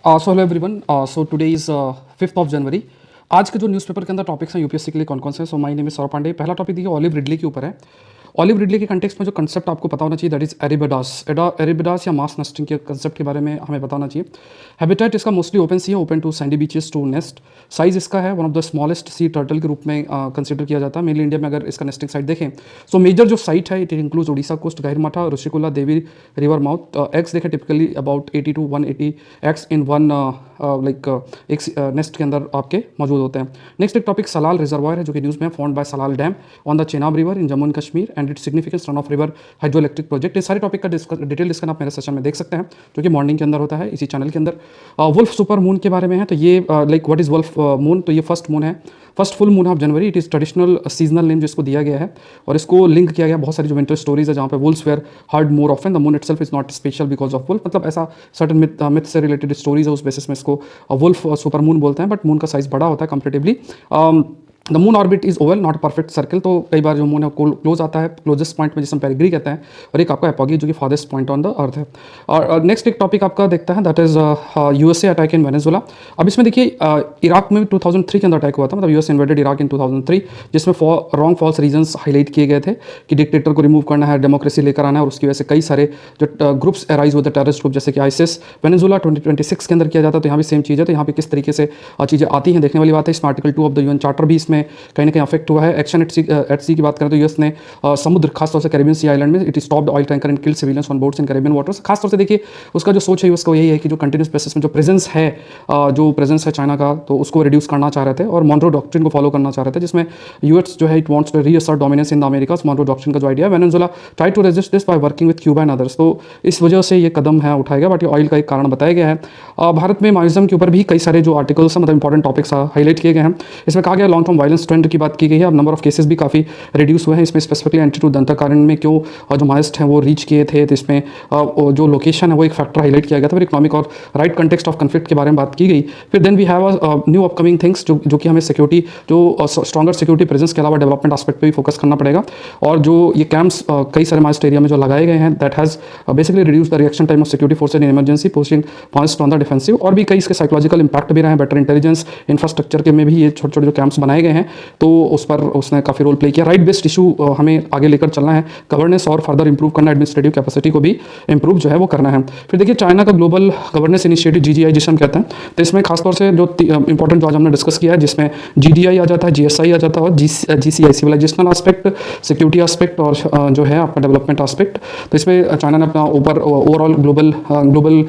So hello everyone. So today is 5th of January. आज के जो न्यूज़पेपर के अंदर टॉपिक्स हैं यूपीएससी के लिए कौन कौन से हैं। So my name is Saurabh Pandey. पहला टॉपिक देखिए ऑलिव रिडले के ऊपर है। ऑलिव रिडले के कंटेक्स्ट में जो कंसेप्ट आपको पता होना चाहिए दैट इज एरिबिडास या मास नेस्टिंग के कंसेप्ट के बारे में हमें बताना चाहिए। हैबिटेट इसका मोस्टली ओपन सी है, open to sandy beaches to nest. Size इसका है one of the smallest sea turtle के रूप में कंसिडर किया जाता है। मेनली इंडिया में अगर इसका नेस्टिंग साइट देखें सो मेजर जो साइट है it includes Orissa coast, Gahirmatha, Rushikulya, Devi river mouth. Eggs देखें typically about 80 to 180 eggs in one एक नेस्ट के अंदर आपके मौजूद होते हैं। नेक्स्ट एक टॉपिक सलाल रिजर्वायर है जो कि न्यूज़ में found by Salal dam on the Chenab river in Jammu and Kashmir and its significance run of river hydro electric project. इस सारे टॉपिक का डिटेल डिस्कशन आप मेरे सेशन में देख सकते हैं जो कि मॉर्निंग के अंदर होता है इसी चैनल के अंदर। वुल्फ सुपर मून के बारे में है तो ये like what is wolf moon, तो ये फर्स्ट मून है, first full moon of January. It is traditional seasonal name जिसको दिया गया है और इसको लिंक किया गया बहुत सारी जो विंटर स्टोरीज है जहाँ पे wolves were heard more often, the moon itself is not special because of wolf. मतलब ऐसा सर्टन मिथ से रिलेटेड स्टोरीज है, उस बेसिस में इसको वुल्फ सुपर मून बोलते हैं। बट मून का साइज बड़ा होता है comparatively. The moon orbit is Oval not perfect circle, तो कई बार जो मून है क्लोज आता है, क्लोजेस्ट पॉइंट में जिसे हम पेरिग्री कहते हैं, और एक आपका एपोगी जो कि farthest point on the earth है। और नेक्स्ट एक टॉपिक आपका देखता है that is USA attack in Venezuela. अब इसमें देखिए इराक में 2003 के अंदर अटैक हुआ था, मतलब यूएस इन्वेडेड इराक इन 2003, जिसमें रॉन्ग फॉल्स रीजन्स हाईलाइट किए गए थे कि डिक्टेटर को रिमूव करना है, डेमोक्रेसी लेकर आना है, और उसकी वजह से कई सारे जो ग्रुप्स अराइज होते हैं, टेररिस्ट ग्रुप जैसे कि आईसिस। वेनेजुला 2026 के अंदर किया जाता है, तो यहाँ भी सेम चीज़ है। तो यहाँ पे किस तरीके से चीज़ें आती हैं देखने वाली बात है। इसमें article 2 of the UN charter भी इसमें कहीं ना कहीं अफेक्ट हुआ है। एक्शन एट सी की बात करें तो यूएस ने समुद्र खासतौर से कैरिबियन सी आइलैंड में it stopped oil tanker and killed civilians on boats in Caribbean waters. खासतौर से देखिए उसका जो सोच है यूएस को यही है कि जो कंटिन्यूस बेसिस में जो प्रेजेंस है चाइना का, तो उसको रिड्यूस करना चाह रहे थे और मॉन्ट्रो डॉक्ट्रिन को फॉलो करना चाह रहे थे, जिसमें यूएस जो है it wants to reassert dominance in the Americas. Monroe doctrine का जो आइडिया है, Venezuela try to resist this by working with Cuba and others. तो इस वजह से ये कदम है उठाएगा, बट ये ऑयल का एक कारण बताया गया है। भारत में माओइज्म के ऊपर भी कई सारे जो आर्टिकल्स हैं, मतलब इंपॉर्टेंट टॉपिक्स हाईलाइट किए गए हैं। इसमें कहा गया लॉन्ग टर्म वायलेंस ट्रेंड की बात की गई है। अब नंबर ऑफ केसेस भी काफ़ी रिड्यूस हुए हैं। इसमें स्पेसिफिकली एंटीट्यूड दंताकारण में क्यों जो माइस्ट हैं वो रीच किए थे, तो इसमें जो लोकेशन है वो एक फैक्टर हाईलाइट किया गया था। फिर इकोनॉमिक और राइट कंटेक्स्ट ऑफ कन्फ्लिक्ट के बारे में बात की गई। फिर then we have new upcoming things जो कि हमें सिक्योरिटी, जो स्ट्रॉगर सिक्योरिटी प्रेजेंस के अलावा डेवलपमेंट एस्पेक्ट पे भी फोकस करना पड़ेगा। और जो ये कैंप्स कई सारे माइस्ट एरिया में जो लगाए गए हैं that has basically reduce the reaction time of security forces in emergency, posting mist on the defensive. और भी कई इसके साइकोलॉजिकल इंपैक्ट भी रहे हैं। बेटर इंटेलिजेंस इंफ्रास्ट्रक्चर के में भी ये छोटे छोटे जो कैंप्स बनाए गए हैं तो उस पर उसने काफ़ी रोल प्ले किया। राइट बेस्ड इशू हमें आगे लेकर चलना है, गवर्नेंस और फर्दर इंप्रूव करना, एडमिनिस्ट्रेटिव कैपेसिटी को भी इंप्रूव जो है वो करना है। फिर देखिए चाइना का ग्लोबल गवर्नेंस इनिशिएटिव जीजीआई जिसे हम कहते हैं, तो इसमें खासतौर से जो इंपॉर्टेंट जो आज हमने डिस्कस किया है, जिसमें जीडीआई आ जाता है, जीएसआई आ जाता है और GCI civilisational aspect, security aspect और जो है आपका डेवलपमेंट एस्पेक्ट। तो इसमें चाइना ने अपना ओवरऑल ग्लोबल